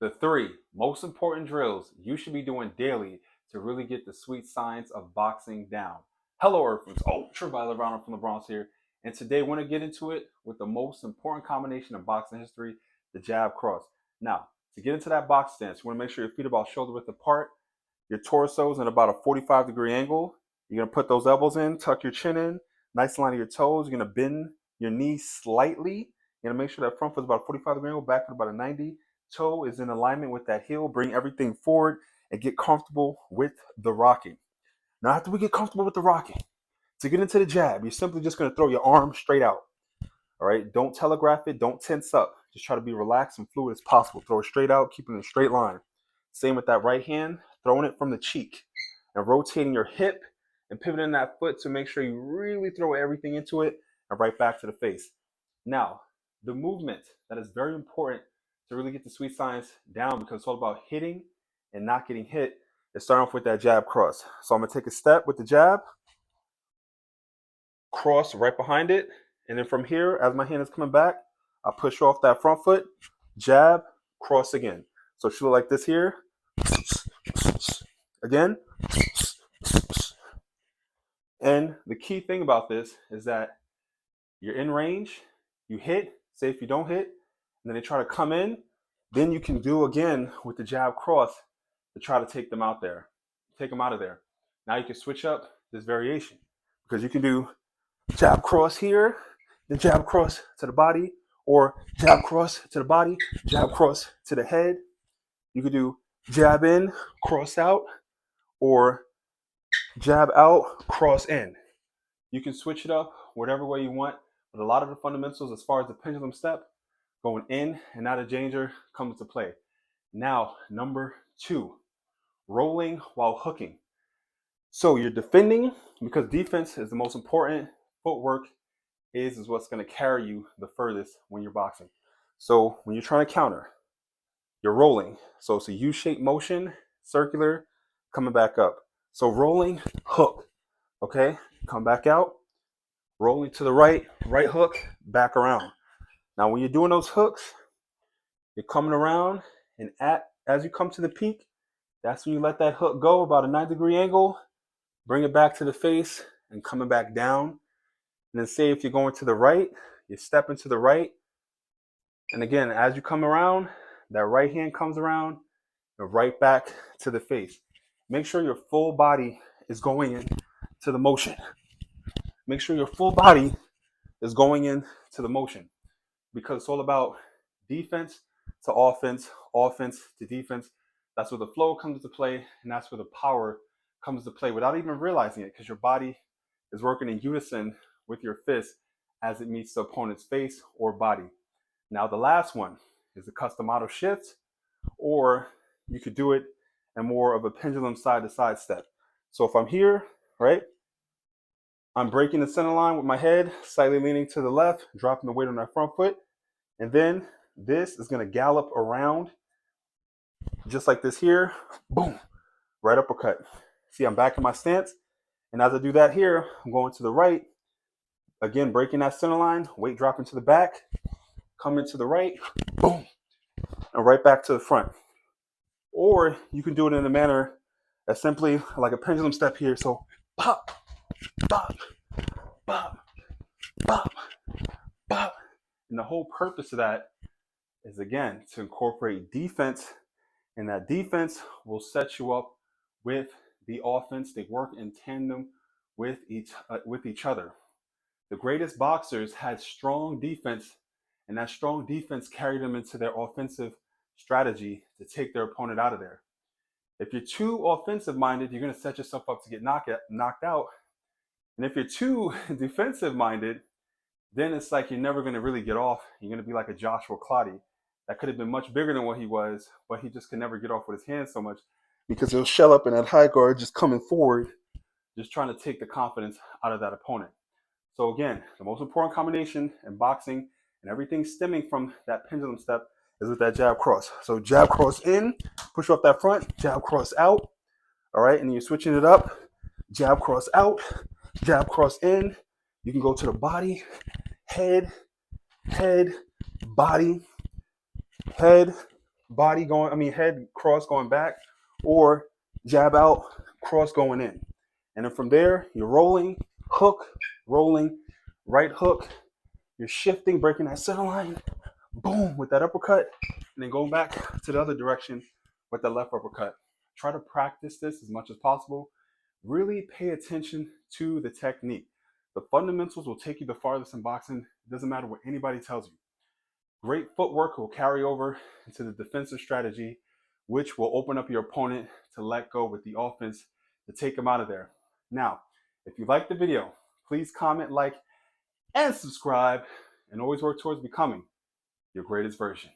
The three most important drills you should be doing daily to really get the sweet science of boxing down. Hello, Earthlings. Ultraviolet Ronald from the Bronx here. And today we're going to get into it with the most important combination of boxing history, the jab cross. Now, to get into that box stance, you want to make sure your feet are about shoulder width apart. Your torso is at about a 45-degree angle. You're going to put those elbows in, tuck your chin in, nice line of your toes. You're going to bend your knees slightly. You're going to make sure that front foot is about a 45-degree angle, back foot about a 90. Toe is in alignment with that heel. Bring everything forward and get comfortable with the rocking. Now, after we get comfortable with the rocking, to get into the jab, you're simply just going to throw your arm straight out. All right, don't telegraph it, don't tense up. Just try to be relaxed and fluid as possible. Throw it straight out, keeping it in a straight line. Same with that right hand, throwing it from the cheek and rotating your hip and pivoting that foot to make sure you really throw everything into it and right back to the face. Now, the movement that is very important to really get the sweet science down, because it's all about hitting and not getting hit, is starting off with that jab cross. So I'm going to take a step with the jab, cross right behind it, and then from here, as my hand is coming back, I push off that front foot, jab, cross again. So it should look like this here. Again. And the key thing about this is that you're in range, you hit, say if you don't hit, and then they try to come in, then you can do again with the jab cross to try to take them out there, take them out of there. Now you can switch up this variation, because you can do jab cross here, then jab cross to the body, or jab cross to the body, jab cross to the head. You could do jab in, cross out, or jab out, cross in. You can switch it up whatever way you want, but a lot of the fundamentals as far as the pendulum step, going in and out of danger, comes into play. Now, number 2, rolling while hooking. So you're defending, because defense is the most important. Footwork is what's going to carry you the furthest when you're boxing. So when you're trying to counter, you're rolling. So it's a U-shaped motion, circular, coming back up. So rolling, hook. Okay, come back out, rolling to the right, right hook, back around. Now when you're doing those hooks, you're coming around, and as you come to the peak, that's when you let that hook go about a 90-degree angle, bring it back to the face, and coming back down. And then say if you're going to the right, you step into the right. And again, as you come around, that right hand comes around and right back to the face. Make sure your full body is going into the motion. Make sure your full body is going into the motion, because it's all about defense to offense, offense to defense. That's where the flow comes into play, and that's where the power comes into play without even realizing it, because your body is working in unison with your fist as it meets the opponent's face or body. Now, the last one is the Cus D'Amato shift, or you could do it in more of a pendulum side-to-side step. So if I'm here, right, I'm breaking the center line with my head, slightly leaning to the left, dropping the weight on that front foot, and then this is going to gallop around just like this here, boom, right uppercut. See, I'm back in my stance, and as I do that here, I'm going to the right, again, breaking that center line, weight dropping to the back, coming to the right, boom, and right back to the front. Or you can do it in a manner that's simply like a pendulum step here. So pop, pop, pop, pop, pop. And the whole purpose of that is, again, to incorporate defense, and that defense will set you up with the offense. They work in tandem with each other. The greatest boxers had strong defense, and that strong defense carried them into their offensive strategy to take their opponent out of there. If you're too offensive minded, you're going to set yourself up to get knocked out. And if you're too defensive minded, then it's like you're never going to really get off. You're going to be like a Joshua Clottey that could have been much bigger than what he was, but he just could never get off with his hands so much, because he'll shell up in that high guard, just coming forward, just trying to take the confidence out of that opponent. So again, the most important combination in boxing, and everything stemming from that pendulum step, is with that jab cross. So jab cross in, push off that front, jab cross out. All right, and then you're switching it up. Jab cross out, jab cross in. You can go to the body, head, body, head, body going, I mean, head cross going back, or jab out, cross going in. And then from there, you're rolling, hook, rolling, right hook. You're shifting, breaking that center line, boom, with that uppercut, and then going back to the other direction with the left uppercut. Try to practice this as much as possible. Really pay attention to the technique. The fundamentals will take you the farthest in boxing. It doesn't matter what anybody tells you. Great footwork will carry over into the defensive strategy, which will open up your opponent to let go with the offense to take him out of there. Now, if you like the video, please comment, like, and subscribe, and always work towards becoming your greatest version.